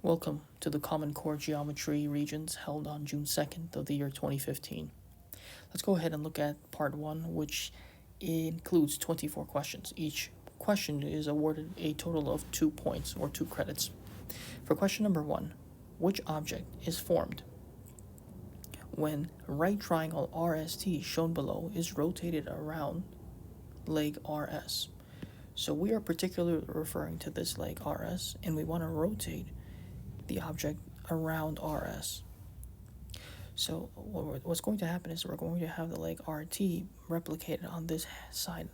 Welcome to the Common Core Geometry Regents held on June 2nd of the year 2015. Let's go ahead and look at part 1, which includes 24 questions. Each question is awarded a total of 2 points or 2 credits. For question number 1, which object is formed when right triangle RST shown below is rotated around leg RS? So we are particularly referring to this leg RS, and we want to rotate the object around RS. So what's going to happen is we're going to have the leg RT replicated on this side.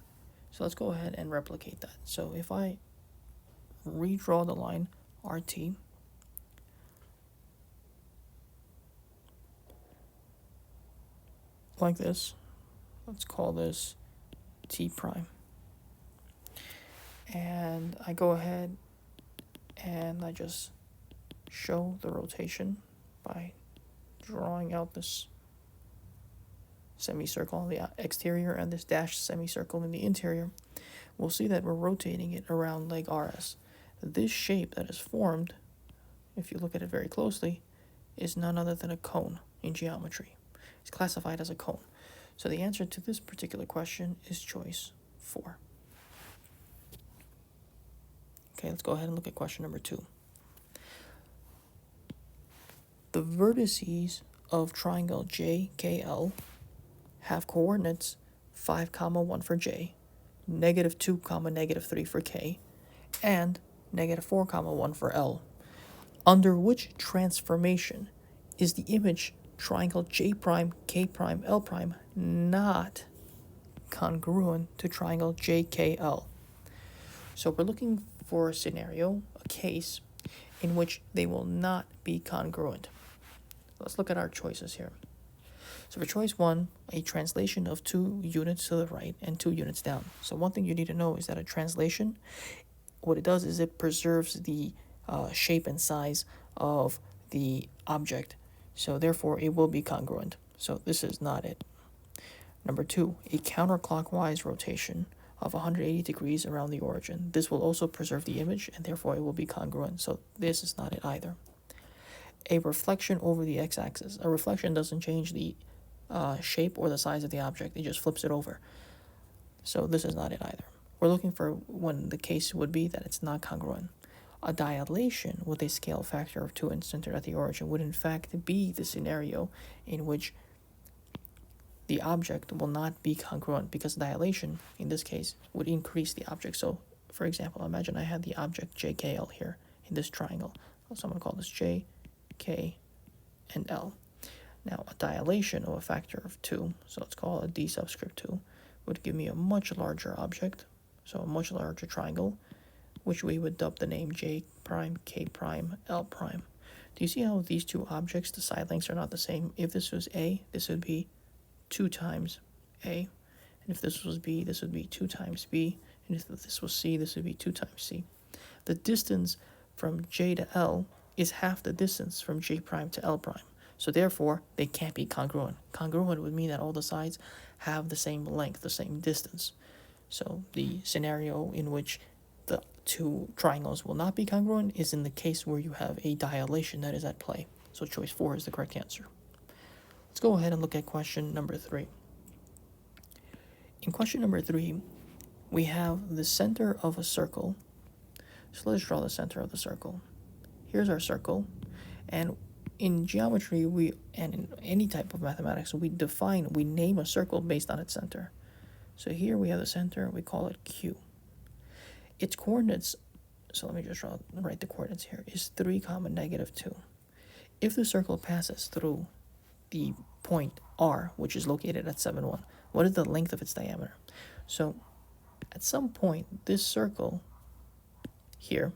So let's go ahead and replicate that. So if I redraw the line RT, like this, let's call this T prime. And I go ahead and I just show the rotation by drawing out this semicircle on the exterior and this dashed semicircle in the interior. We'll see that we're rotating it around leg RS. This shape that is formed, if you look at it very closely, is none other than a cone in geometry. It's classified as a cone. So the answer to this particular question is choice 4. Okay, let's go ahead and look at question number 2. The vertices of triangle JKL have coordinates 5, 1 for J, -2, -3 for K, and -4, 1 for L. Under which transformation is the image triangle J prime, K prime, L prime not congruent to triangle JKL? So we're looking for a scenario, a case, in which they will not be congruent. Let's look at our choices here. So for choice 1, a translation of 2 units to the right and 2 units down. So one thing you need to know is that a translation, what it does is it preserves the shape and size of the object. So therefore, it will be congruent. So this is not it. Number 2, a counterclockwise rotation of 180 degrees around the origin. This will also preserve the image, and therefore it will be congruent. So this is not it either. A reflection over the x-axis. A reflection doesn't change the shape or the size of the object. It just flips it over. So this is not it either. We're looking for when the case would be that it's not congruent. A dilation with a scale factor of 2 and centered at the origin would in fact be the scenario in which the object will not be congruent, because dilation, in this case, would increase the object. So, for example, imagine I had the object JKL here in this triangle. So I'm going to call this J, K, and L. Now, a dilation of a factor of 2, so let's call it a D subscript 2, would give me a much larger object, so a much larger triangle, which we would dub the name J prime, K prime, L prime. Do you see how these two objects, the side lengths, are not the same? If this was A, this would be 2 times A, and if this was B, this would be 2 times B, and if this was C, this would be 2 times C. The distance from J to L is half the distance from J prime to L prime. So therefore, they can't be congruent. Congruent would mean that all the sides have the same length, the same distance. So the scenario in which the 2 triangles will not be congruent is in the case where you have a dilation that is at play. So choice 4 is the correct answer. Let's go ahead and look at question number 3. In question number 3, we have the center of a circle. So let's draw the center of the circle. Here's our circle, and in geometry, and in any type of mathematics, we name a circle based on its center. So here we have the center, we call it Q. Its coordinates, so let me just write the coordinates here, is 3, -2. If the circle passes through the point R, which is located at 7, 1, what is the length of its diameter? So at some point, this circle here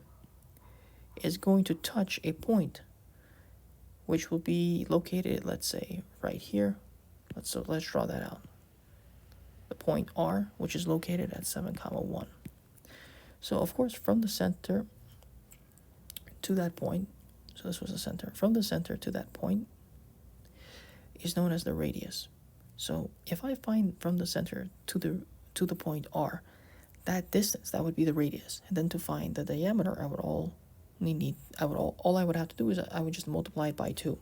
is going to touch a point which will be located, let's say, right here. Let's draw that out. The point R, which is located at 7, 1. So, of course, from the center to that point, so this was the center, from the center to that point is known as the radius. So, if I find from the center to the point R, that distance, that would be the radius. And then to find the diameter, I would all I would have to do is I would just multiply it by 2.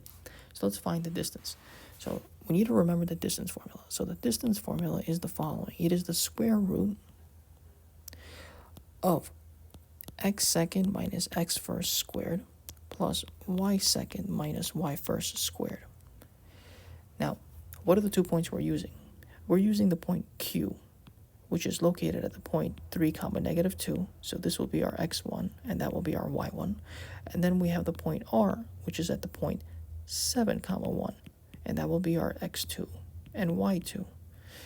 So let's find the distance. So we need to remember the distance formula. So the distance formula is the following. It is the square root of x second minus x first squared plus y second minus y first squared. Now, what are the 2 points we're using? We're using the point Q, which is located at the point 3 comma negative 2. So this will be our x1 and that will be our y1. And then we have the point R, which is at the point 7 comma 1, and that will be our x2 and y2.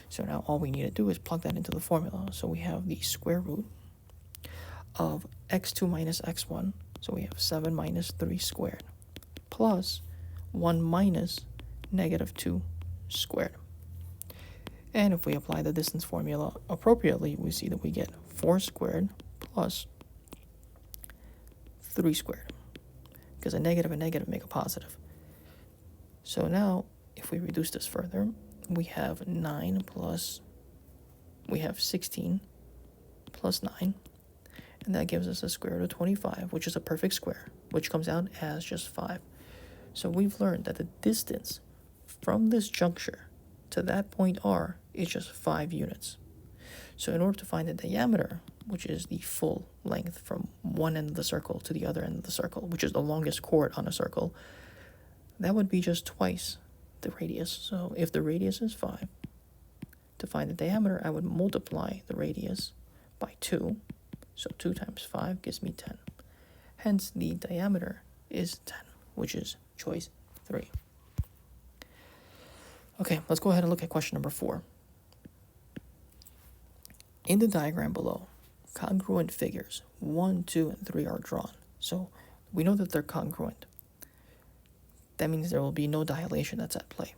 So now all we need to do is plug that into the formula. So we have the square root of x2 minus x1. So we have 7 minus 3 squared plus 1 minus negative 2 squared. And if we apply the distance formula appropriately, we see that we get 4 squared plus 3 squared, because a negative and negative make a positive. So now, if we reduce this further, we have 16 plus 9, and that gives us a square root of 25, which is a perfect square, which comes out as just 5. So we've learned that the distance from this juncture to that point R is just 5 units. So in order to find the diameter, which is the full length from one end of the circle to the other end of the circle, which is the longest chord on a circle, that would be just twice the radius. So if the radius is 5, to find the diameter, I would multiply the radius by 2. So 2 times 5 gives me 10. Hence, the diameter is 10, which is choice 3. Okay, let's go ahead and look at question number 4. In the diagram below, congruent figures 1, 2, and 3 are drawn. So we know that they're congruent. That means there will be no dilation that's at play.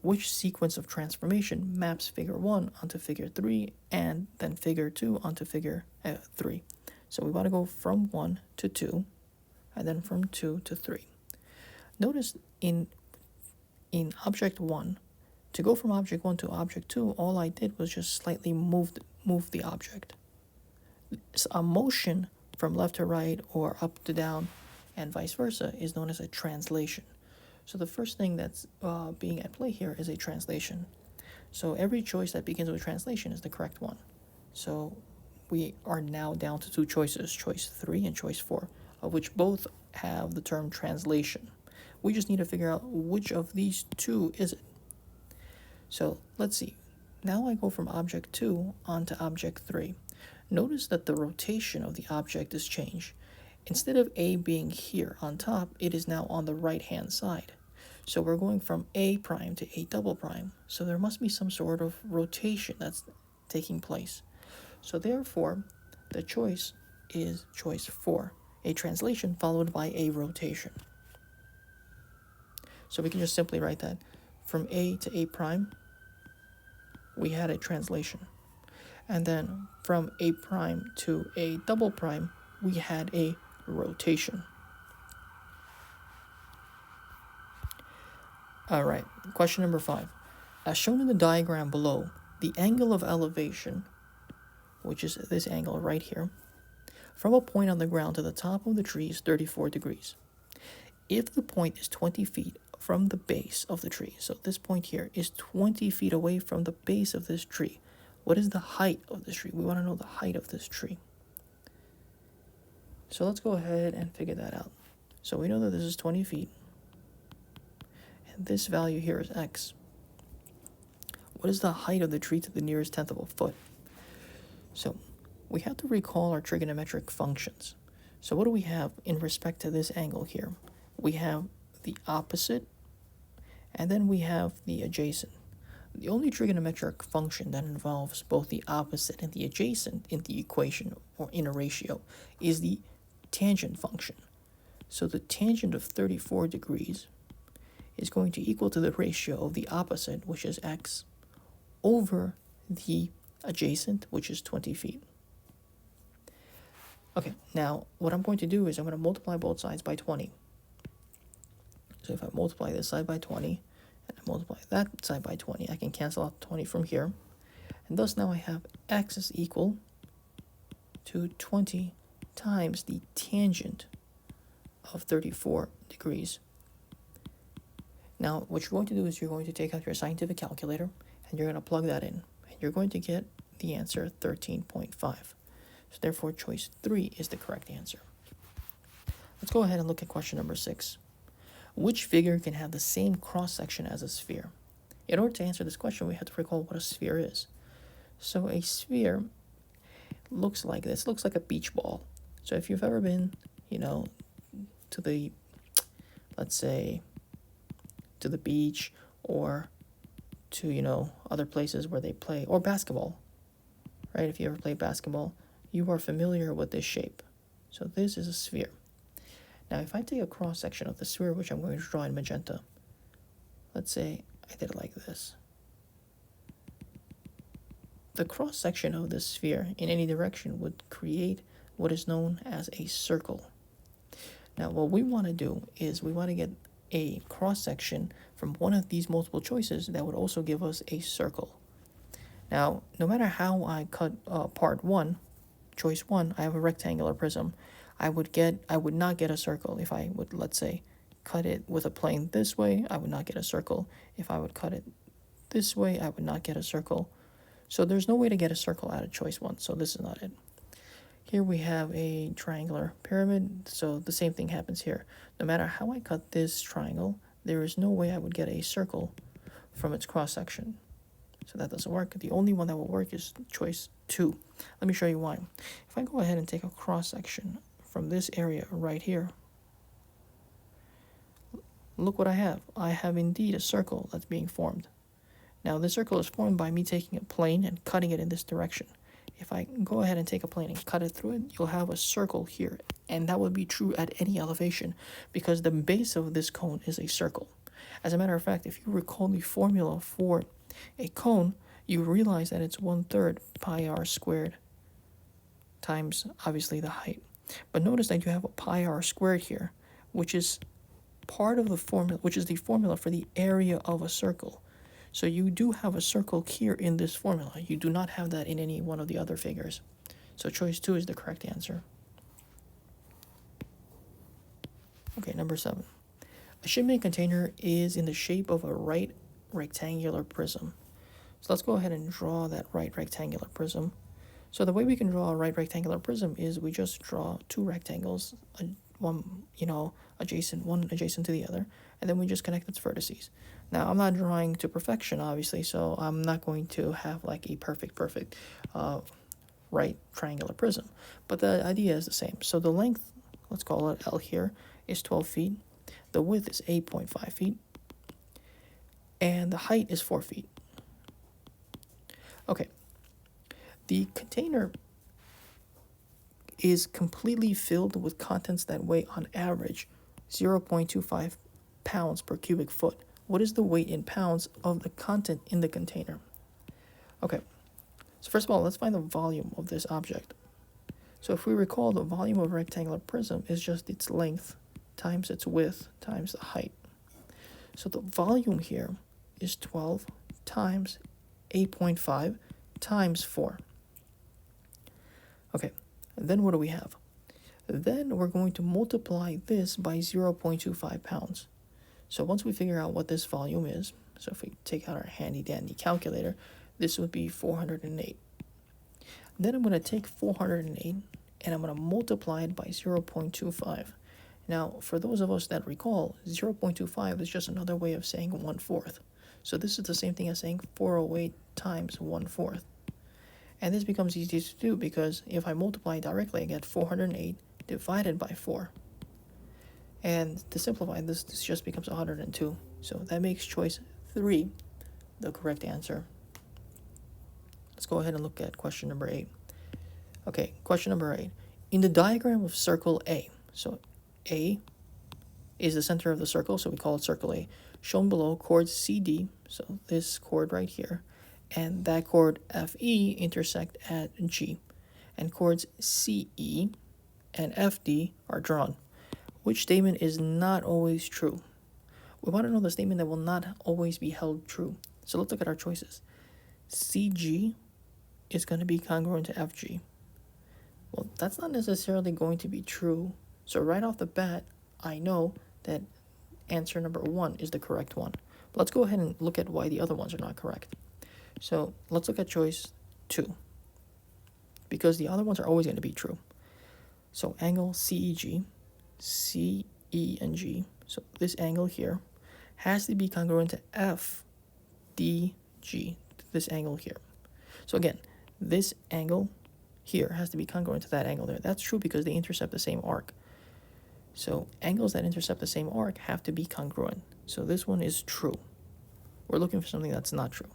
Which sequence of transformation maps figure 1 onto figure 3 and then figure 2 onto figure 3? So we want to go from 1 to 2 and then from 2 to 3. Notice in object 1, to go from object 1 to object 2, all I did was just slightly move the object. A motion from left to right or up to down and vice versa is known as a translation. So the first thing that's being at play here is a translation. So every choice that begins with translation is the correct one. So we are now down to 2 choices, choice 3 and choice 4, of which both have the term translation. We just need to figure out which of these 2 is it. So let's see. Now I go from object 2 onto object 3. Notice that the rotation of the object is changed. Instead of A being here on top, it is now on the right-hand side. So we're going from A prime to A double prime. So there must be some sort of rotation that's taking place. So therefore, the choice is choice 4, a translation followed by a rotation. So we can just simply write that from A to A prime, we had a translation. And then from A prime to A double prime, we had a rotation. All right, question number 5. As shown in the diagram below, the angle of elevation, which is this angle right here, from a point on the ground to the top of the tree is 34 degrees. If the point is 20 feet from the base of the tree, so this point here is 20 feet away from the base of this tree, what is the height of this tree? We want to know the height of this tree. So let's go ahead and figure that out. So we know that this is 20 feet. And this value here is x. What is the height of the tree to the nearest tenth of a foot? So we have to recall our trigonometric functions. So what do we have in respect to this angle here? We have the opposite, and then we have the adjacent. The only trigonometric function that involves both the opposite and the adjacent in the equation or in a ratio is the tangent function. So the tangent of 34 degrees is going to equal to the ratio of the opposite, which is x, over the adjacent, which is 20 feet. Okay, now what I'm going to do is I'm going to multiply both sides by 20. So if I multiply this side by 20, and I multiply that side by 20, I can cancel out 20 from here. And thus now I have x is equal to 20 times the tangent of 34 degrees. Now, what you're going to do is you're going to take out your scientific calculator and you're going to plug that in. And you're going to get the answer 13.5. So therefore, choice 3 is the correct answer. Let's go ahead and look at question number 6. Which figure can have the same cross-section as a sphere? In order to answer this question, we have to recall what a sphere is. So a sphere looks like this, looks like a beach ball. So if you've ever been, to the, let's say, to the beach or to, other places where they play, or basketball, right? If you ever play basketball, you are familiar with this shape. So this is a sphere. Now, if I take a cross-section of the sphere, which I'm going to draw in magenta, let's say I did it like this. The cross-section of the sphere in any direction would create what is known as a circle. Now, what we want to do is we want to get a cross-section from one of these multiple choices that would also give us a circle. Now, no matter how I cut part 1, choice 1, I have a rectangular prism. I would not get a circle if I would, let's say, cut it with a plane this way. I would not get a circle. If I would cut it this way, I would not get a circle. So there's no way to get a circle out of choice 1, so this is not it. Here we have a triangular pyramid, so the same thing happens here. No matter how I cut this triangle, there is no way I would get a circle from its cross-section. So that doesn't work. The only one that will work is choice 2. Let me show you why. If I go ahead and take a cross-section from this area right here, look what I have. I have indeed a circle that's being formed. Now, this circle is formed by me taking a plane and cutting it in this direction. If I go ahead and take a plane and cut it through it, you'll have a circle here. And that would be true at any elevation because the base of this cone is a circle. As a matter of fact, if you recall the formula for a cone, you realize that it's 1/3 pi r squared times, obviously, the height. But notice that you have a pi r squared here, which is part of the formula, which is the formula for the area of a circle. So you do have a circle here in this formula. You do not have that in any one of the other figures. So choice 2 is the correct answer. Okay, number 7. A shipping container is in the shape of a right rectangular prism. So let's go ahead and draw that right rectangular prism. So the way we can draw a right rectangular prism is we just draw two rectangles, one adjacent to the other, and then we just connect its vertices. Now, I'm not drawing to perfection, obviously, so I'm not going to have like a perfect right triangular prism, but the idea is the same. So the length, let's call it L here, is 12 feet. The width is 8.5 feet, and the height is 4 feet. Okay, the container is completely filled with contents that weigh on average 0.25 pounds per cubic foot. What is the weight in pounds of the content in the container? Okay, so first of all, let's find the volume of this object. So if we recall, the volume of a rectangular prism is just its length times its width times the height. So the volume here is 12 times 8.5 times 4. Okay, then what do we have? Then we're going to multiply this by 0.25 pounds. So once we figure out what this volume is, so if we take out our handy-dandy calculator, this would be 408. Then I'm going to take 408 and I'm going to multiply it by 0.25. Now, for those of us that recall, 0.25 is just another way of saying 1/4. So this is the same thing as saying 408 times 1/4. And this becomes easy to do because if I multiply directly, I get 408 divided by 4. And to simplify this just becomes 102. So that makes choice 3 the correct answer. Let's go ahead and look at question number 8. Okay, question number 8. In the diagram of circle A, so A is the center of the circle, so we call it circle A. Shown below, chords CD, so this chord right here, and that chord FE intersect at G, and chords CE and FD are drawn. Which statement is not always true? We want to know the statement that will not always be held true. So let's look at our choices. CG is going to be congruent to FG. Well, that's not necessarily going to be true. So right off the bat, I know that answer number 1 is the correct one. But let's go ahead and look at why the other ones are not correct. So let's look at choice 2, because the other ones are always going to be true. So angle CEG, CE and G, so this angle here has to be congruent to FDG, this angle here. So again, this angle here has to be congruent to that angle there. That's true because they intercept the same arc. So angles that intercept the same arc have to be congruent. So this one is true. We're looking for something that's not true.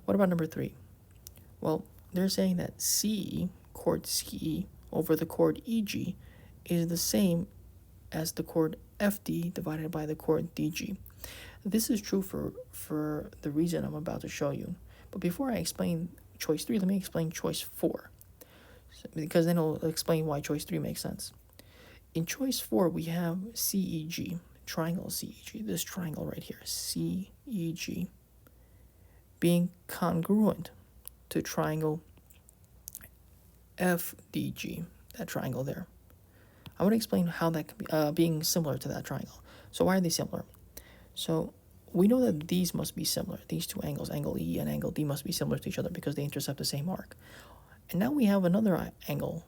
What about number 3? Well, they're saying that CE, chord CE, over the chord EG is the same as the chord FD divided by the chord DG. This is true for the reason I'm about to show you. But before I explain choice 3, let me explain choice 4. Because then it'll explain why choice 3 makes sense. In choice 4, we have CEG, triangle CEG, this triangle right here, CEG, being congruent to triangle FDG, that triangle there. I want to explain how that could be being similar to that triangle. So why are they similar? So we know that these must be similar. These two angles, angle E and angle D, must be similar to each other because they intercept the same arc. And now we have another angle,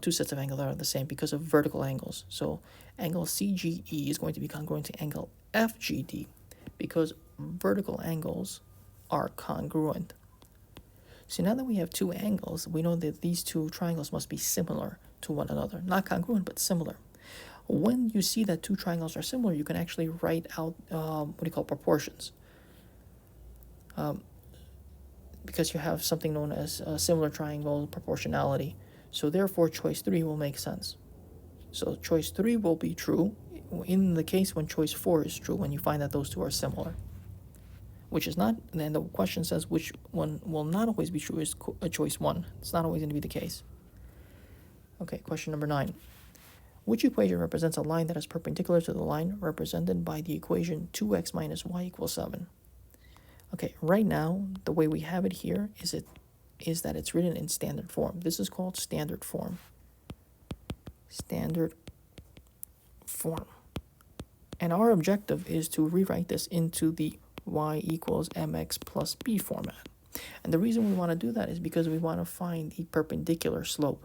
two sets of angles that are the same because of vertical angles. So angle CGE is going to be congruent to angle FGD because vertical angles are congruent. So now that we have two angles, we know that these two triangles must be similar to one another. Not congruent, but similar. When you see that two triangles are similar, you can actually write out proportions. Because you have something known as similar triangle proportionality. So therefore, choice 3 will make sense. So choice 3 will be true in the case when choice 4 is true, when you find that those two are similar. Which is not, and then the question says which one will not always be true is choice 1. It's not always going to be the case. Okay, question number 9. Which equation represents a line that is perpendicular to the line represented by the equation 2x minus y equals 7? Okay, right now, the way we have it here is that it's written in standard form. This is called standard form. Standard form. And our objective is to rewrite this into the y equals mx plus b format. And the reason we want to do that is because we want to find the perpendicular slope.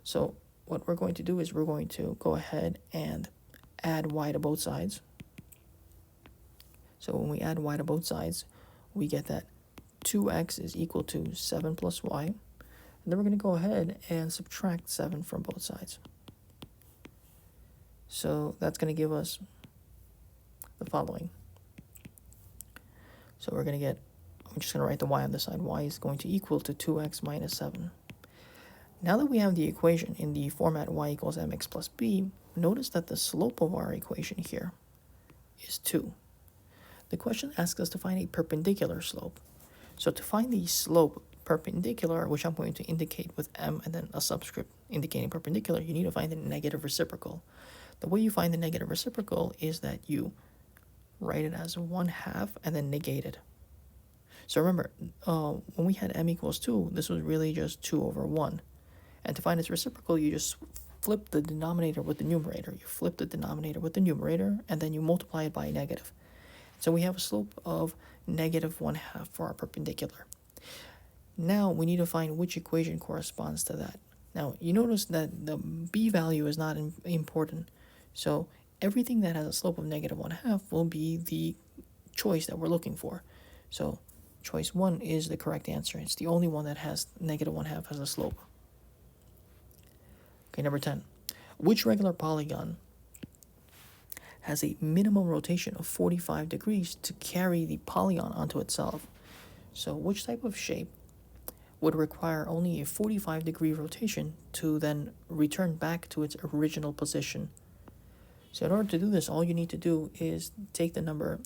So what we're going to do is we're going to go ahead and add y to both sides. So when we add y to both sides, we get that 2x is equal to 7 plus y. And then we're going to go ahead and subtract 7 from both sides. So that's going to give us the following. So we're going to get, I'm just going to write the y on this side. Y is going to equal to 2x minus 7. Now that we have the equation in the format y equals mx plus b, notice that the slope of our equation here is 2. The question asks us to find a perpendicular slope. So to find the slope perpendicular, which I'm going to indicate with m and then a subscript indicating perpendicular, you need to find the negative reciprocal. The way you find the negative reciprocal is that you write it as 1/2 and then negate it. So remember, when we had m equals 2, this was really just 2 over 1. And to find its reciprocal, you just flip the denominator with the numerator. You flip the denominator with the numerator, and then you multiply it by a negative. So we have a slope of negative 1/2 for our perpendicular. Now we need to find which equation corresponds to that. Now you notice that the b value is not important. So everything that has a slope of negative 1/2 will be the choice that we're looking for. So choice 1 is the correct answer. It's the only one that has negative 1/2 as a slope. Okay, number 10. Which regular polygon has a minimum rotation of 45 degrees to carry the polygon onto itself? So which type of shape would require only a 45-degree rotation to then return back to its original position? So in order to do this, all you need to do is take the number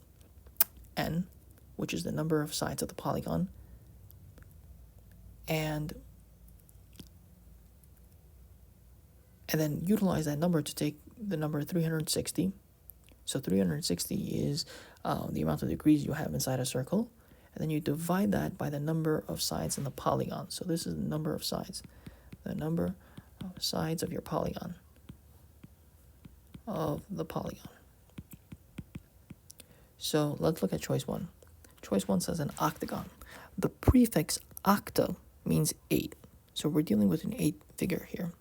n, which is the number of sides of the polygon, and then utilize that number to take the number 360. So 360 is the amount of degrees you have inside a circle. And then you divide that by the number of sides in the polygon. So this is the number of sides. The number of sides of your polygon. of the polygon. So let's look at choice 1. Choice 1 says an octagon. The prefix octa means 8. So we're dealing with an 8 figure here.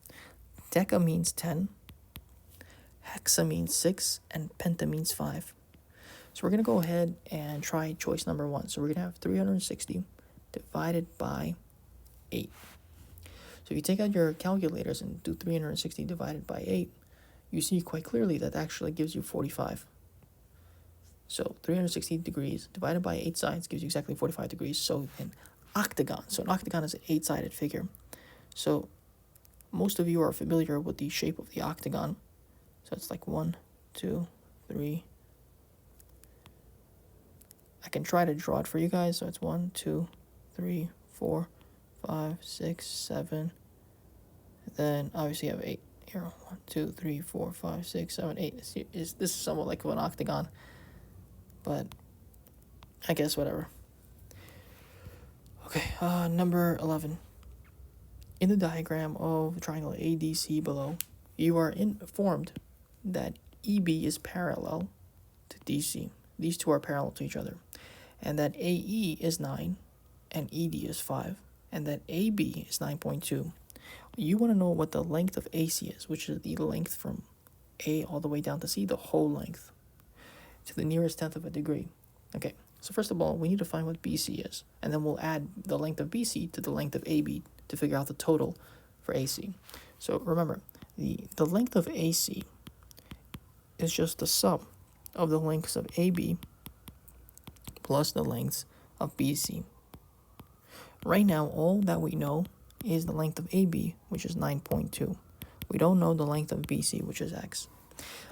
Deca means 10. Hexa means 6. And penta means 5. So we're going to go ahead and try choice number 1. So we're going to have 360 divided by 8. So if you take out your calculators and do 360 divided by 8, you see quite clearly that actually gives you 45. So 360 degrees divided by 8 sides gives you exactly 45 degrees. So an octagon. So an octagon is an 8-sided figure. So most of you are familiar with the shape of the octagon. So it's like 1, 2, 3. I can try to draw it for you guys. So it's 1, 2, 3, 4, 5, 6, 7. And then obviously you have 8 here. 1, 2, 3, 4, 5, 6, 7, 8. This is somewhat like an octagon. But I guess whatever. Okay, number 11. In the diagram of the triangle ADC below, you are informed that EB is parallel to DC. These two are parallel to each other. And that AE is 9 and ED is 5. And that AB is 9.2. You want to know what the length of AC is, which is the length from A all the way down to C, the whole length, to the nearest tenth of a degree. Okay, so first of all, we need to find what BC is, and then we'll add the length of BC to the length of AB to figure out the total for AC. So remember, the length of AC is just the sum of the lengths of AB plus the lengths of BC. Right now, all that we know is the length of AB, which is 9.2. We don't know the length of BC, which is X.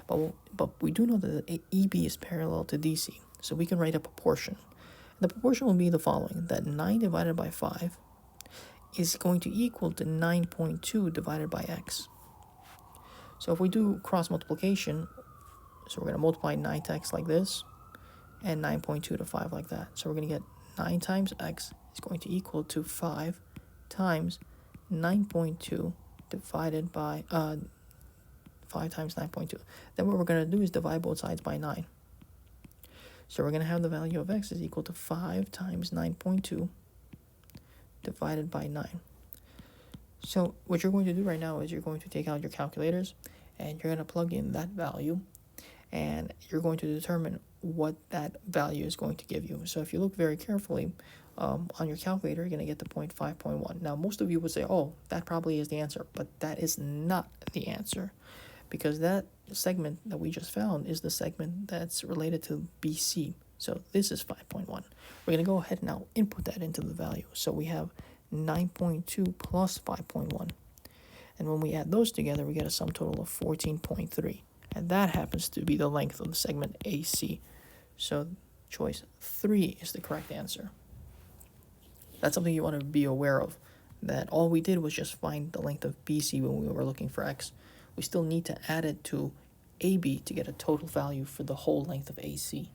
But we do know that EB is parallel to DC, so we can write a proportion. The proportion will be the following, that 9 divided by 5 is going to equal to 9.2 divided by X. So if we do cross multiplication, so we're going to multiply 9 to X like this, and 9.2 to 5 like that. So we're going to get 9 times X is going to equal to 5 times 9.2 divided by 5 times 9.2. Then what we're going to do is divide both sides by 9. So we're going to have the value of X is equal to 5 times 9.2 divided by 9. So what you're going to do right now is you're going to take out your calculators and you're going to plug in that value, and you're going to determine what that value is going to give you. So if you look very carefully on your calculator, you're going to get the 5.1. Now, most of you would say, oh, that probably is the answer, but that is not the answer, because that segment that we just found is the segment that's related to BC. So this is 5.1. We're going to go ahead and now input that into the value. So we have 9.2 plus 5.1. And when we add those together, we get a sum total of 14.3. And that happens to be the length of the segment AC. So choice 3 is the correct answer. That's something you want to be aware of, that all we did was just find the length of BC when we were looking for X. We still need to add it to AB to get a total value for the whole length of AC.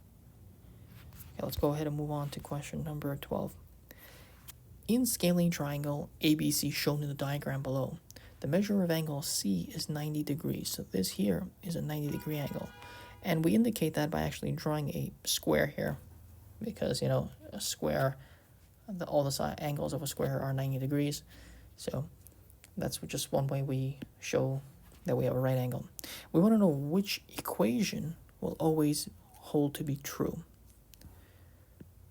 Okay, let's go ahead and move on to question number 12. In scaling triangle ABC shown in the diagram below, the measure of angle C is 90 degrees. So this here is a 90-degree angle. And we indicate that by actually drawing a square here, because, you know, a square, all the side angles of a square are 90 degrees. So that's just one way we show that we have a right angle. We want to know which equation will always hold to be true.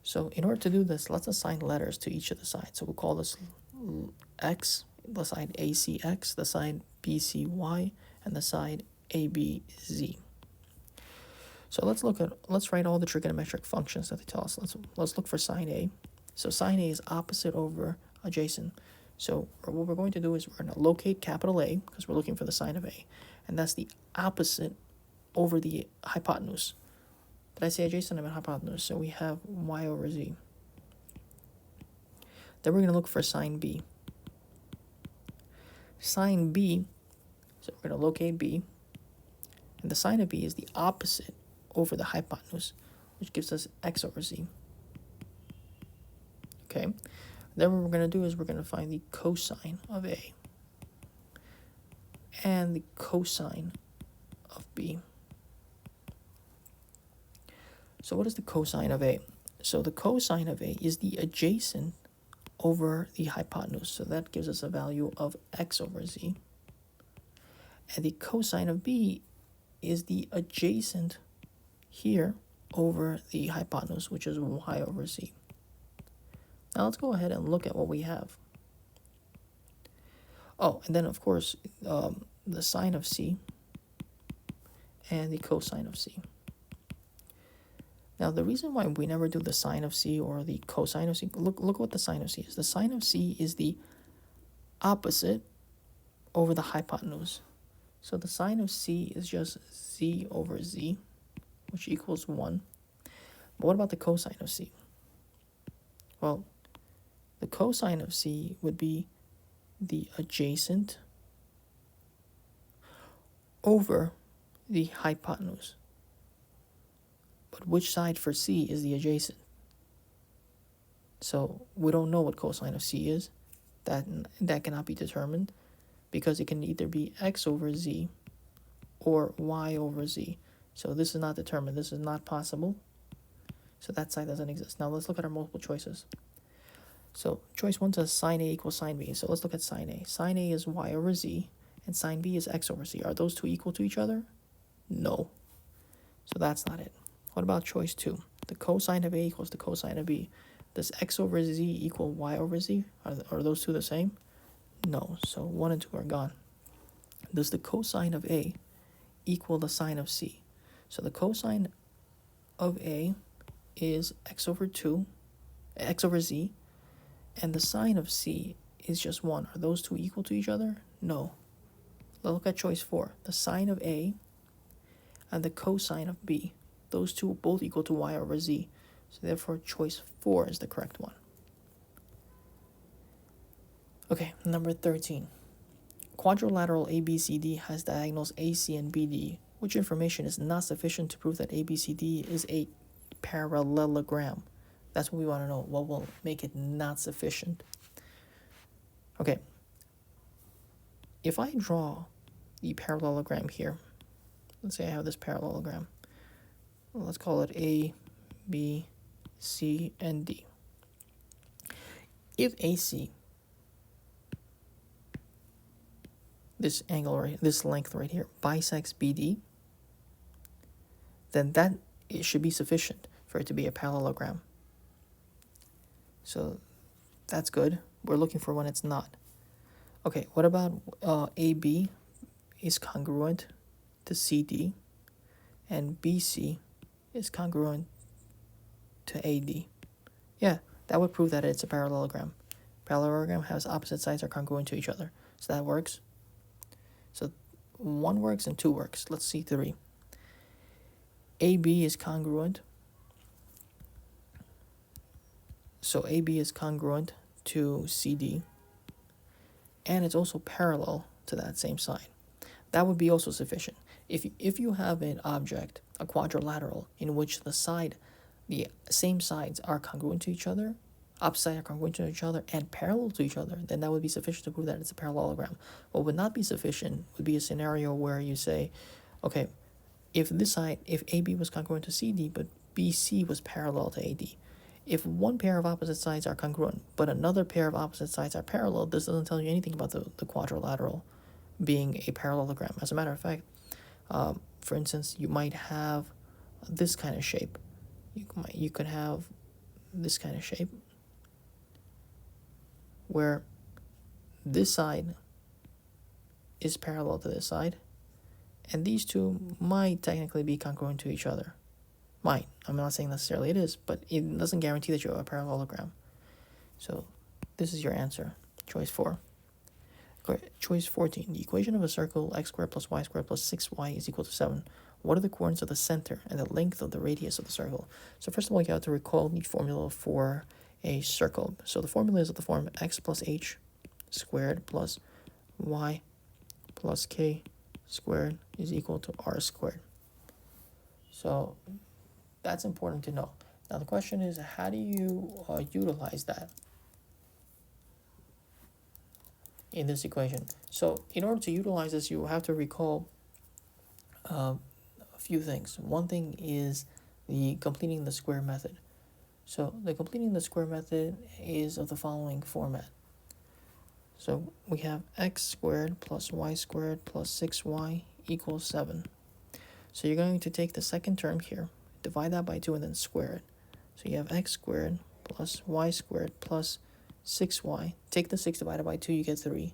So in order to do this, let's assign letters to each of the sides. So we'll call this X, the side ACX, the side BCY, and the side ABZ. So let's write all the trigonometric functions that they tell us. Let's look for sine A. So sine A is opposite over adjacent. So what we're going to do is we're going to locate capital A, because we're looking for the sine of A, and that's the opposite over the hypotenuse. Did I say adjacent? I meant hypotenuse. So we have y over z. Then we're going to look for sine B. Sine B, so we're going to locate B, and the sine of B is the opposite over the hypotenuse, which gives us x over z. Okay, then what we're going to do is we're going to find the cosine of A and the cosine of B. So what is the cosine of A? So the cosine of A is the adjacent over the hypotenuse. So that gives us a value of x over z. And the cosine of B is the adjacent here over the hypotenuse, which is y over z. Now let's go ahead and look at what we have. Oh, and then of course, the sine of C and the cosine of C. Now the reason why we never do the sine of C or the cosine of C, look what the sine of C is. The sine of C is the opposite over the hypotenuse. So the sine of C is just z over z, which equals 1. But what about the cosine of C? Well, the cosine of C would be the adjacent over the hypotenuse. But which side for C is the adjacent? So we don't know what cosine of C is. That cannot be determined because it can either be x over z or y over z. So this is not determined. This is not possible. So that side doesn't exist. Now let's look at our multiple choices. So choice 1 says sine A equals sine B. So let's look at sine A. Sine A is y over z, and sine B is x over z. Are those two equal to each other? No. So that's not it. What about choice 2? The cosine of A equals the cosine of B. Does x over z equal y over z? Are those two the same? No. So 1 and 2 are gone. Does the cosine of A equal the sine of C? So the cosine of A is x over z, and the sine of C is just 1. Are those two equal to each other? No. Let's look at choice 4. The sine of A and the cosine of B. Those two both equal to y over z. So therefore, choice 4 is the correct one. Okay, number 13. Quadrilateral ABCD has diagonals AC and BD. Which information is not sufficient to prove that ABCD is a parallelogram? That's what we want to know. What will make it not sufficient? Okay. If I draw the parallelogram here, let's say I have this parallelogram. Let's call it A, B, C, and D. If AC, this angle right, this length right here, bisects BD, then that it should be sufficient for it to be a parallelogram. So that's good. We're looking for when it's not. Okay, what about AB is congruent to CD, and BC is congruent to AD? Yeah, that would prove that it's a parallelogram. Parallelogram has opposite sides are congruent to each other. So that works. So 1 works and 2 works. Let's see 3. AB is congruent. So AB is congruent to CD, and it's also parallel to that same side. That would be also sufficient. If you have an object, a quadrilateral, in which the same sides are congruent to each other, opposite sides are congruent to each other, and parallel to each other, then that would be sufficient to prove that it's a parallelogram. What would not be sufficient would be a scenario where you say, okay, if AB was congruent to CD, but BC was parallel to AD, if one pair of opposite sides are congruent, but another pair of opposite sides are parallel, this doesn't tell you anything about the quadrilateral being a parallelogram. As a matter of fact, for instance, you might have this kind of shape. You could have this kind of shape where this side is parallel to this side, and these two might technically be congruent to each other. Might. I'm not saying necessarily it is, but it doesn't guarantee that you have a parallelogram. So this is your answer, choice 4. Choice 14. The equation of a circle x squared plus y squared plus 6y is equal to 7. What are the coordinates of the center and the length of the radius of the circle? So first of all, you have to recall the formula for a circle. So the formula is of the form x plus h squared plus y plus k squared is equal to r squared. So that's important to know. Now the question is, how do you utilize that in this equation? So in order to utilize this, you have to recall a few things. One thing is the completing the square method. So the completing the square method is of the following format. So we have x squared plus y squared plus 6y equals 7. So you're going to take the second term here, divide that by 2, and then square it. So you have x squared plus y squared plus 6y. Take the 6 divided by 2, you get 3.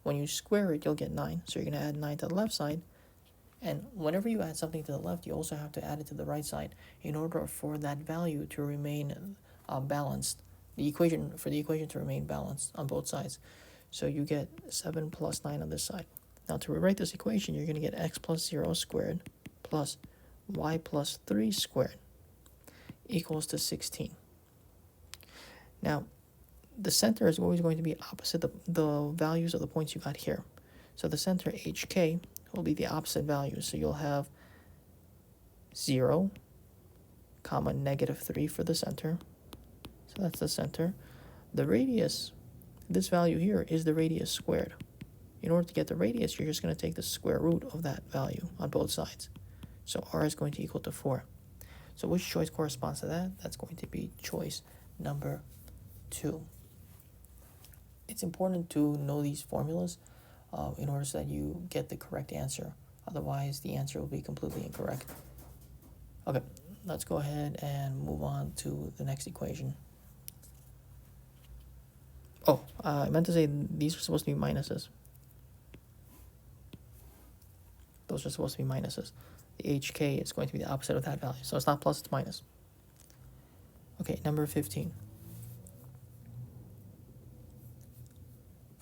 When you square it, you'll get 9. So you're going to add 9 to the left side. And whenever you add something to the left, you also have to add it to the right side in order for that value to remain balanced. For the equation to remain balanced on both sides. So you get 7 plus 9 on this side. Now to rewrite this equation, you're going to get x plus 0 squared plus y plus 3 squared equals to 16. Now, the center is always going to be opposite the values of the points you got here. So the center HK will be the opposite values. So you'll have 0, comma, negative 3 for the center. So that's the center. The radius, this value here, is the radius squared. In order to get the radius, you're just going to take the square root of that value on both sides. So r is going to equal to 4. So which choice corresponds to that? That's going to be choice number 2. It's important to know these formulas in order so that you get the correct answer. Otherwise, the answer will be completely incorrect. Okay, let's go ahead and move on to the next equation. Oh, I meant to say these are supposed to be minuses. Those are supposed to be minuses. The HK is going to be the opposite of that value. So it's not plus, it's minus. Okay, number 15.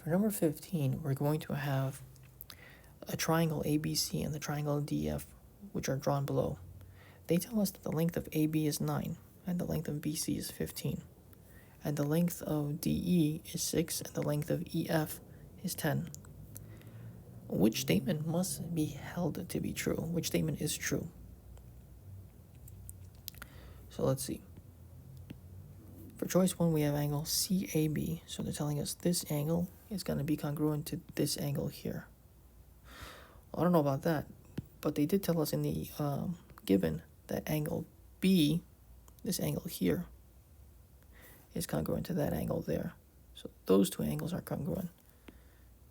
For number 15, we're going to have a triangle ABC and the triangle DF, which are drawn below. They tell us that the length of AB is 9, and the length of BC is 15. And the length of DE is 6, and the length of EF is 10. Which statement must be held to be true? Which statement is true? So let's see. For choice 1, we have angle CAB. So they're telling us this angle is going to be congruent to this angle here. Well, I don't know about that, but they did tell us in the given that angle B, this angle here, is congruent to that angle there. So those two angles are congruent.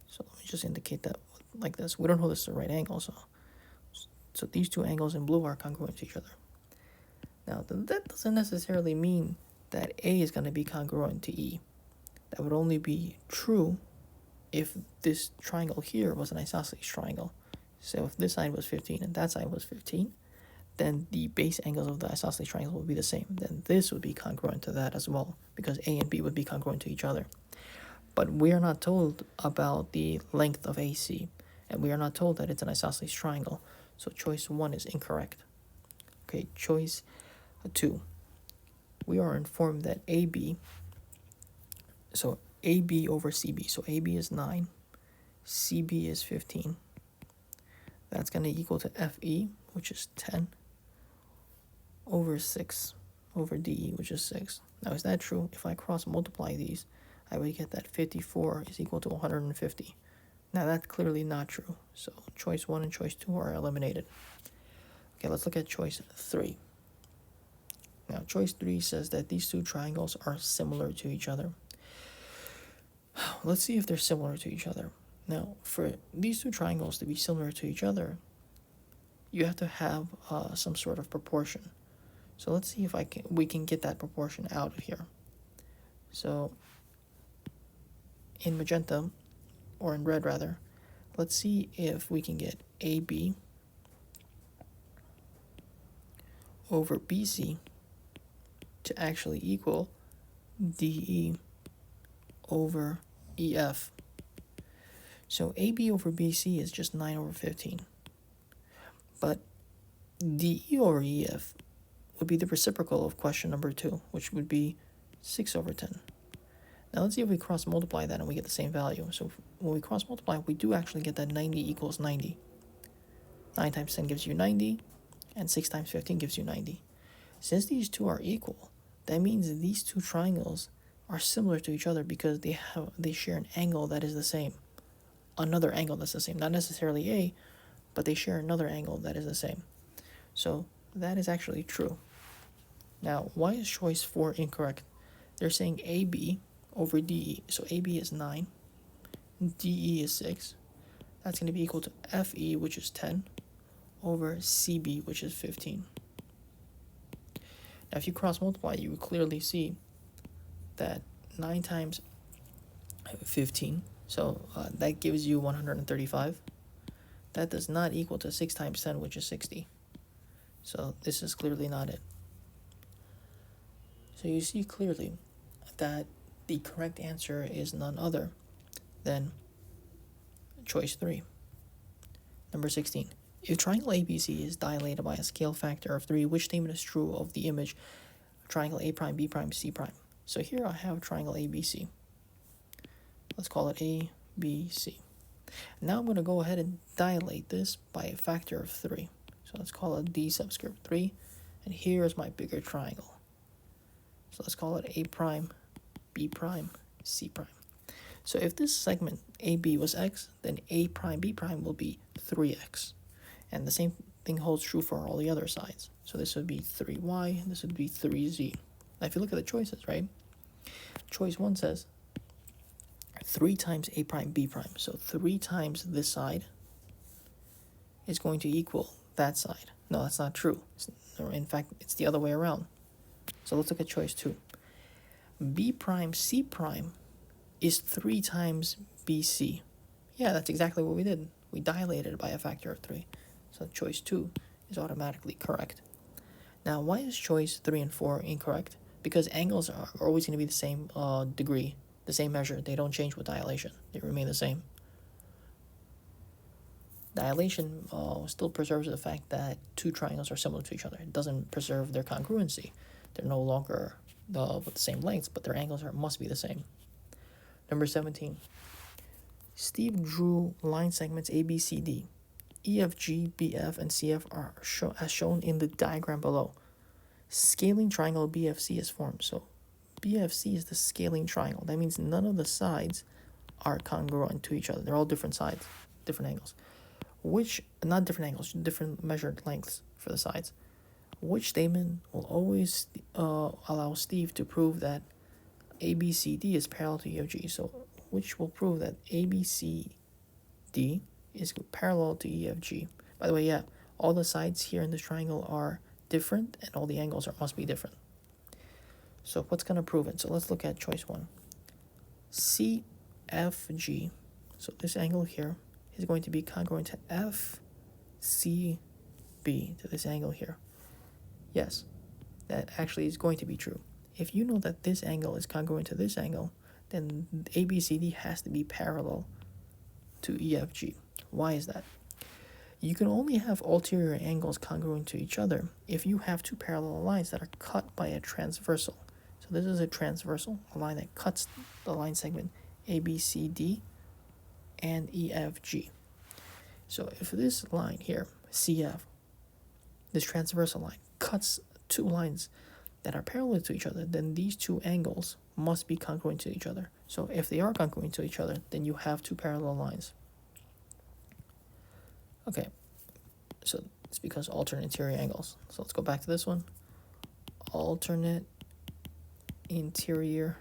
So let me just indicate that like this. We don't know this is the right angle, so these two angles in blue are congruent to each other. Now, that doesn't necessarily mean that A is going to be congruent to E. That would only be true if this triangle here was an isosceles triangle. So if this side was 15 and that side was 15, then the base angles of the isosceles triangle would be the same. Then this would be congruent to that as well, because A and B would be congruent to each other. But we are not told about the length of AC, and we are not told that it's an isosceles triangle. So choice 1 is incorrect. Okay, choice 2. We are informed that AB, so AB over CB, so AB is 9, CB is 15. That's going to equal to FE, which is 10, over 6, over DE, which is 6. Now, is that true? If I cross multiply these, I would get that 54 is equal to 150. Now, that's clearly not true. So choice 1 and choice 2 are eliminated. Okay, let's look at choice 3. Now, choice 3 says that these two triangles are similar to each other. Let's see if they're similar to each other. Now, for these two triangles to be similar to each other, you have to have some sort of proportion. So let's see if we can get that proportion out of here. So in magenta, or in red rather, let's see if we can get AB over BC to actually equal DE over EF. So AB over BC is just 9 over 15. But DE over EF would be the reciprocal of question number 2, which would be 6 over 10. Now let's see if we cross multiply that and we get the same value. So when we cross multiply, we do actually get that 90 equals 90. 9 times 10 gives you 90, and 6 times 15 gives you 90. Since these two are equal, that means that these two triangles are similar to each other because they share an angle that is the same. Another angle that's the same. Not necessarily A, but they share another angle that is the same. So that is actually true. Now, why is choice 4 incorrect? They're saying AB over DE. So AB is 9, DE is 6. That's going to be equal to FE, which is 10, over CB, which is 15. Now, if you cross multiply, you would clearly see that 9 times 15, so that gives you 135. That does not equal to 6 times 10, which is 60. So this is clearly not it. So you see clearly that the correct answer is none other than choice 3. Number 16. If triangle ABC is dilated by a scale factor of 3, which statement is true of the image triangle A prime, B prime, C prime? So here I have triangle ABC. Let's call it ABC. Now I'm going to go ahead and dilate this by a factor of 3. So let's call it D subscript 3. And here's my bigger triangle. So let's call it A prime, B prime, C prime. So if this segment AB was x, then A prime, B prime will be 3x. And the same thing holds true for all the other sides. So this would be 3y, and this would be 3z. Now if you look at the choices, right? Choice 1 says 3 times A prime, B prime. So 3 times this side is going to equal that side. No, that's not true. In fact, it's the other way around. So let's look at choice 2. B prime, C prime is 3 times BC. Yeah, that's exactly what we did. We dilated by a factor of 3. So choice 2 is automatically correct. Now, why is choice 3 and 4 incorrect? Because angles are always going to be the same degree, the same measure. They don't change with dilation. They remain the same. Dilation still preserves the fact that two triangles are similar to each other. It doesn't preserve their congruency. They're no longer with the same lengths, but their angles must be the same. Number 17. Steve drew line segments ABCD. EFG, BF, and CF are as shown in the diagram below. Scaling triangle BFC is formed. So BFC is the scaling triangle. That means none of the sides are congruent to each other. They're all different sides, different angles. Not different angles, different measured lengths for the sides. Which statement will always allow Steve to prove that ABCD is parallel to EFG? So which will prove that ABCD is parallel to EFG. By the way, yeah, all the sides here in this triangle are different and all the angles must be different. So what's going to prove it? So let's look at choice 1. CFG, so this angle here is going to be congruent to FCB, to this angle here. Yes, that actually is going to be true. If you know that this angle is congruent to this angle, then ABCD has to be parallel to EFG. Why is that? You can only have ulterior angles congruent to each other if you have two parallel lines that are cut by a transversal. So this is a transversal, a line that cuts the line segment ABCD and EFG. So if this line here, CF, this transversal line, cuts two lines that are parallel to each other, then these two angles must be congruent to each other. So if they are congruent to each other, then you have two parallel lines. Okay, so it's because alternate interior angles. So let's go back to this one. Alternate interior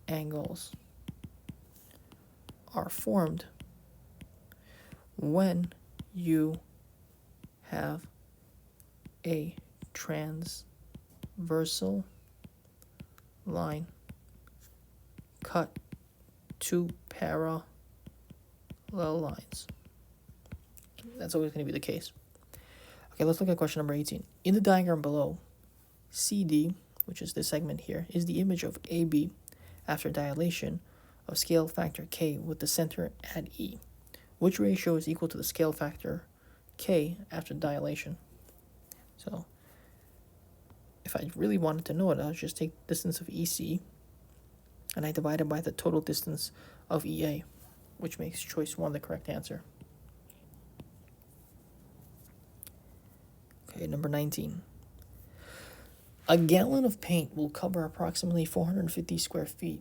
angles are formed when you have a transversal line cut two parallel lines. That's always going to be the case. Okay, let's look at question number 18. In the diagram below, CD, which is this segment here, is the image of AB after dilation of scale factor K with the center at E. Which ratio is equal to the scale factor K after dilation? So if I really wanted to know it, I'll just take distance of EC and I divide it by the total distance of EA, which makes choice 1 the correct answer. Okay, number 19. A gallon of paint will cover approximately 450 square feet.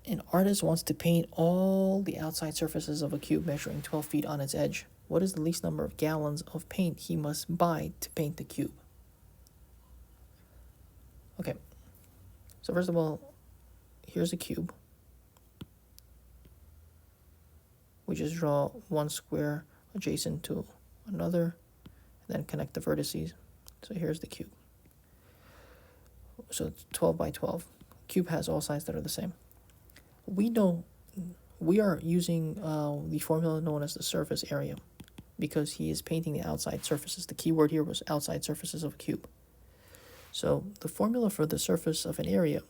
An artist wants to paint all the outside surfaces of a cube measuring 12 feet on its edge. what is the least number of gallons of paint he must buy to paint the cube? Okay, so first of all, here's a cube. We just draw one square adjacent to another, and then connect the vertices. So here's the cube. So it's 12 by 12. Cube has all sides that are the same. We are using the formula known as the surface area because he is painting the outside surfaces. The key word here was outside surfaces of a cube. So the formula for the surface of an area,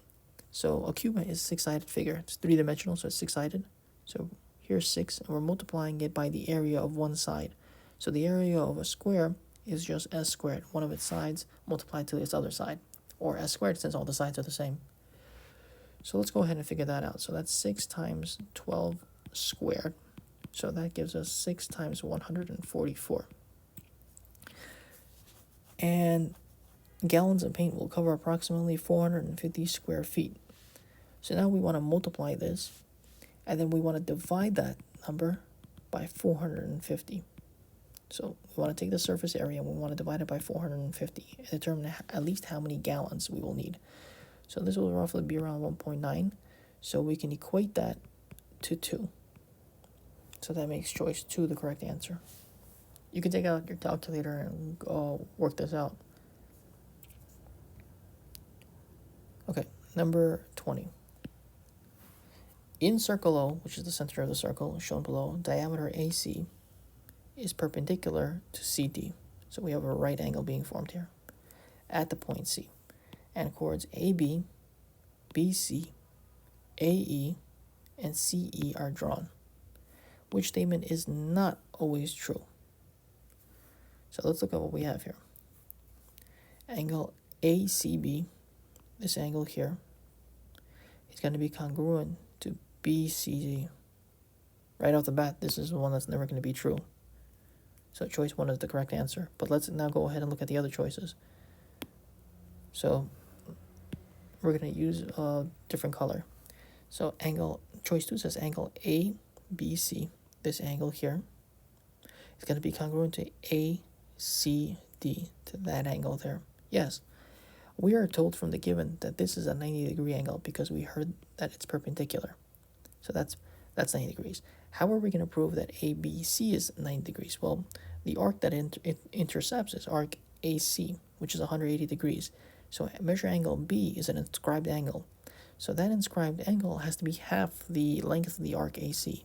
so a cube is a six-sided figure. It's three-dimensional, so it's six-sided. So here's 6, and we're multiplying it by the area of one side. So the area of a square is just s squared, one of its sides multiplied to its other side, or s squared since all the sides are the same. So let's go ahead and figure that out. So that's 6 times 12 squared. So that gives us 6 times 144. And gallons of paint will cover approximately 450 square feet. So now we want to multiply this, and then we want to divide that number by 450. So we want to take the surface area and we want to divide it by 450 and determine at least how many gallons we will need. So this will roughly be around 1.9. So we can equate that to 2. So that makes choice 2 the correct answer. You can take out your calculator and work this out. Okay, number 20. In circle O, which is the center of the circle shown below, diameter AC is perpendicular to CD. So we have a right angle being formed here at the point C. And chords AB, BC, AE, and CE are drawn. Which statement is not always true? So let's look at what we have here. Angle ACB, this angle here, is going to be congruent to BCD. Right off the bat, this is the one that's never going to be true. So choice 1 is the correct answer. But let's now go ahead and look at the other choices. So we're going to use a different color. So choice 2 says angle ABC, this angle here, is going to be congruent to ACD, to that angle there. Yes, we are told from the given that this is a 90-degree angle because we heard that it's perpendicular. So that's 90 degrees. How are we going to prove that ABC is 90 degrees? Well, the arc that it intercepts is arc AC, which is 180 degrees. So measure angle B is an inscribed angle. So that inscribed angle has to be half the length of the arc AC.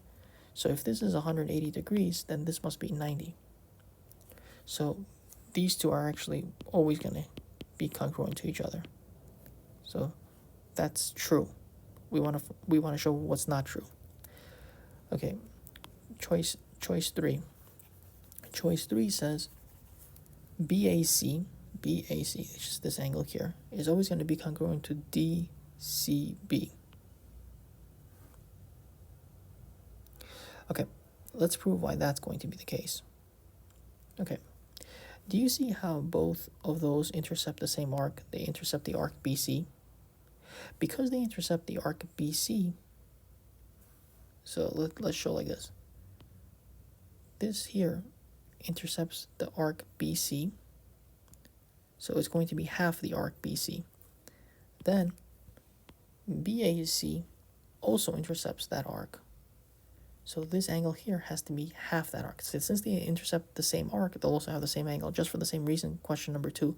So if this is 180 degrees, then this must be 90. So these two are actually always going to be congruent to each other. So that's true. We want to show what's not true. Okay, choice 3. Choice 3 says BAC, which is this angle here, is always going to be congruent to DCB. Okay, let's prove why that's going to be the case. Okay, do you see how both of those intercept the same arc? They intercept the arc BC. Because they intercept the arc BC, so let's show like this. This here intercepts the arc BC, so it's going to be half the arc BC. Then BAC also intercepts that arc. So this angle here has to be half that arc. So since they intercept the same arc, they'll also have the same angle. Just for the same reason, question number 2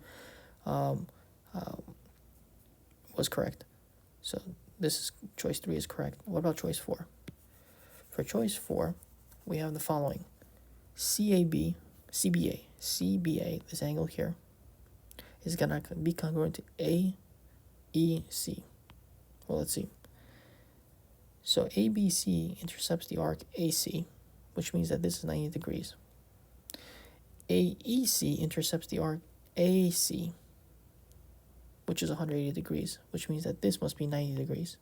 was correct. So choice 3 is correct. What about choice 4? For choice 4, we have the following. CBA, this angle here, is going to be congruent to AEC. Well, let's see. So ABC intercepts the arc AC, which means that this is 90 degrees. AEC intercepts the arc AC, which is 180 degrees, which means that this must be 90 degrees.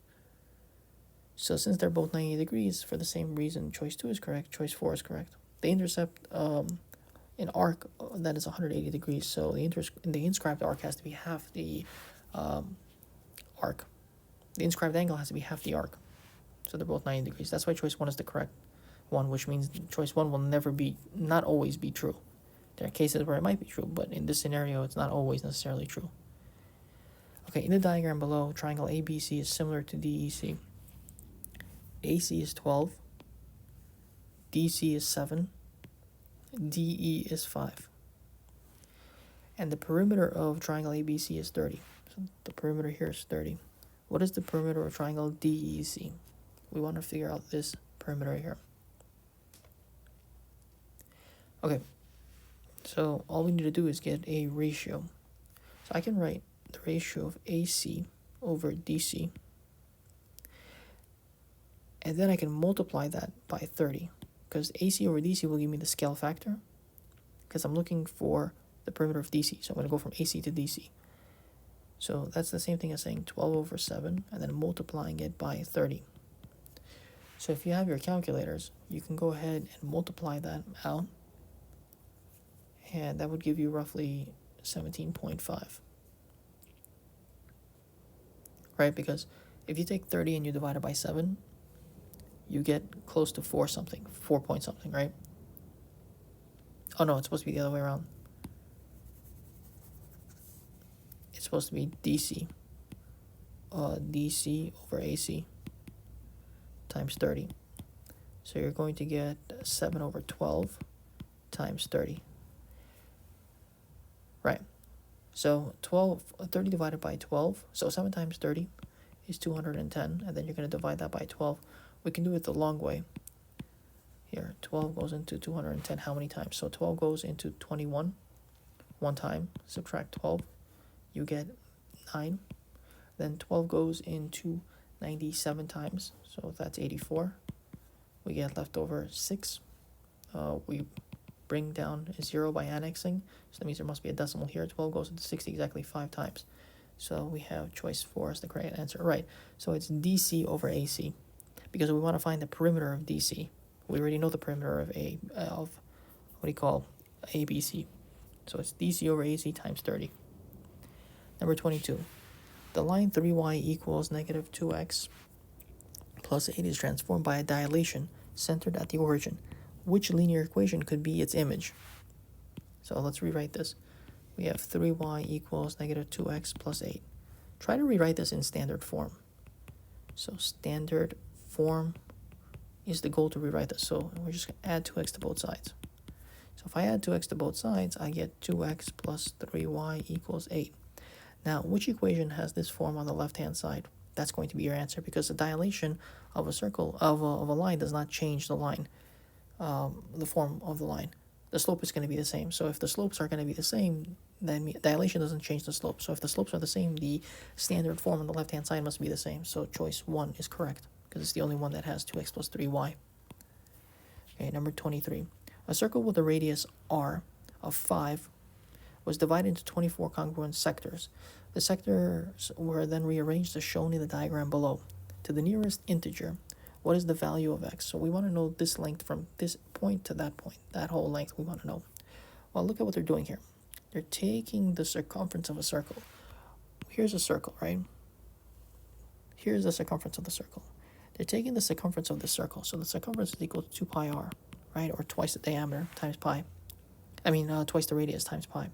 So since they're both 90 degrees, for the same reason, choice 2 is correct, choice 4 is correct. They intercept an arc that is 180 degrees, so the inscribed arc has to be half the arc. The inscribed angle has to be half the arc. So they're both 90 degrees. That's why choice 1 is the correct 1, which means choice 1 will not always be true. There are cases where it might be true, but in this scenario, it's not always necessarily true. Okay, in the diagram below, triangle ABC is similar to DEC. AC is 12, DC is 7, DE is 5. And the perimeter of triangle ABC is 30. So the perimeter here is 30. What is the perimeter of triangle DEC? We want to figure out this perimeter here. Okay, so all we need to do is get a ratio. So I can write the ratio of AC over DC, and then I can multiply that by 30, because AC over DC will give me the scale factor, because I'm looking for the perimeter of DC, so I'm going to go from AC to DC. So that's the same thing as saying 12 over 7, and then multiplying it by 30. So if you have your calculators, you can go ahead and multiply that out, and that would give you roughly 17.5. Right, because if you take 30 and you divide it by 7, you get close to 4 something, 4 point something, right? Oh no, it's supposed to be the other way around. It's supposed to be DC over AC times 30. So you're going to get 7 over 12 times 30. Right. So 30 divided by 12, so 7 times 30 is 210, and then you're going to divide that by 12. We can do it the long way. Here, 12 goes into 210 how many times? So 12 goes into 21 one time, subtract 12, you get 9. Then 12 goes into 97 times, so that's 84. We get left over 6. We bring down a 0 by annexing, so that means there must be a decimal here. 12 goes into 60 exactly 5 times. So we have choice 4 as the correct answer. Right, so it's DC over AC, because we want to find the perimeter of DC. We already know the perimeter of ABC. So it's DC over AC times 30. Number 22. The line 3y equals negative 2x plus 8 is transformed by a dilation centered at the origin. Which linear equation could be its image? So let's rewrite this. We have 3y equals negative 2x plus 8. Try to rewrite this in standard form. So standard form is the goal to rewrite this. So we're just going to add 2x to both sides. So if I add 2x to both sides, I get 2x plus 3y equals 8. Now, which equation has this form on the left-hand side? That's going to be your answer, because the dilation of a circle, of a line, does not change the line, the form of the line. The slope is going to be the same. So if the slopes are going to be the same, then dilation doesn't change the slope. So if the slopes are the same, the standard form on the left-hand side must be the same. So choice 1 is correct, because it's the only one that has 2x plus 3y. Okay, number 23. A circle with a radius r of 5 was divided into 24 congruent sectors. The sectors were then rearranged as shown in the diagram below. To the nearest integer, what is the value of x? So we want to know this length from this point to that point. That whole length we want to know. Well, look at what they're doing here. They're taking the circumference of a circle. Here's a circle, right? Here's the circumference of the circle. They're taking the circumference of the circle. So the circumference is equal to 2 pi r, right? Or twice the diameter times pi. Twice the radius times pi.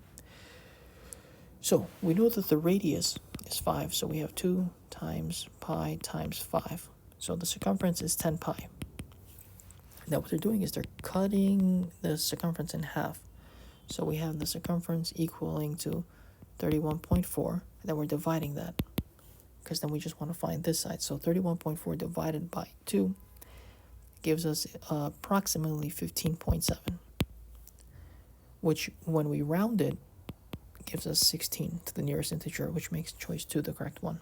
So we know that the radius is 5. So we have 2 times pi times 5. So the circumference is 10 pi. Now what they're doing is they're cutting the circumference in half. So we have the circumference equaling to 31.4. And then we're dividing that, because then we just want to find this side. So 31.4 divided by 2 gives us approximately 15.7, which when we round it gives us 16 to the nearest integer, which makes choice 2 the correct one.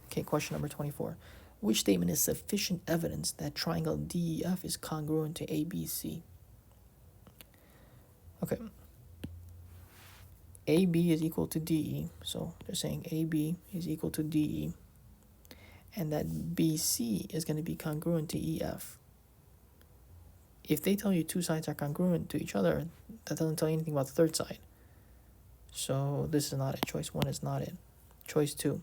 Okay, question number 24. Which statement is sufficient evidence that triangle DEF is congruent to ABC? Okay. AB is equal to DE, so they're saying AB is equal to DE, and that BC is going to be congruent to EF. If they tell you two sides are congruent to each other, that doesn't tell you anything about the third side. So this is not it. Choice 1 is not it. Choice 2.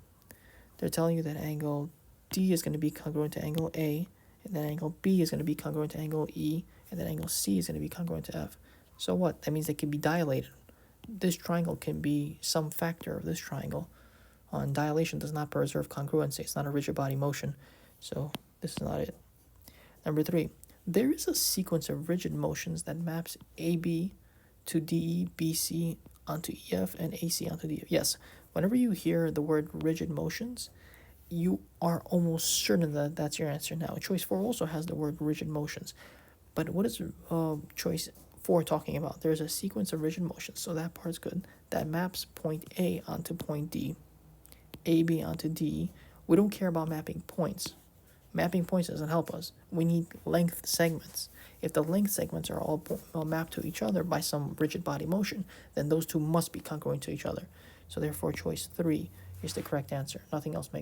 They're telling you that angle D is going to be congruent to angle A, and then angle B is going to be congruent to angle E, and then angle C is going to be congruent to F. So what? That means they can be dilated. This triangle can be some factor of this triangle. And dilation does not preserve congruency. It's not a rigid body motion. So this is not it. Number 3, there is a sequence of rigid motions that maps AB to DE, BC onto EF, and AC onto DF. Yes, whenever you hear the word rigid motions, you are almost certain that that's your answer. Now, choice 4 also has the word rigid motions. But what is choice 4 talking about? There's a sequence of rigid motions, so that part's good, that maps point A onto point D, AB onto D. We don't care about mapping points. Mapping points doesn't help us. We need length segments. If the length segments are all mapped to each other by some rigid body motion, then those two must be congruent to each other. So therefore, choice 3 is the correct answer. Nothing else makes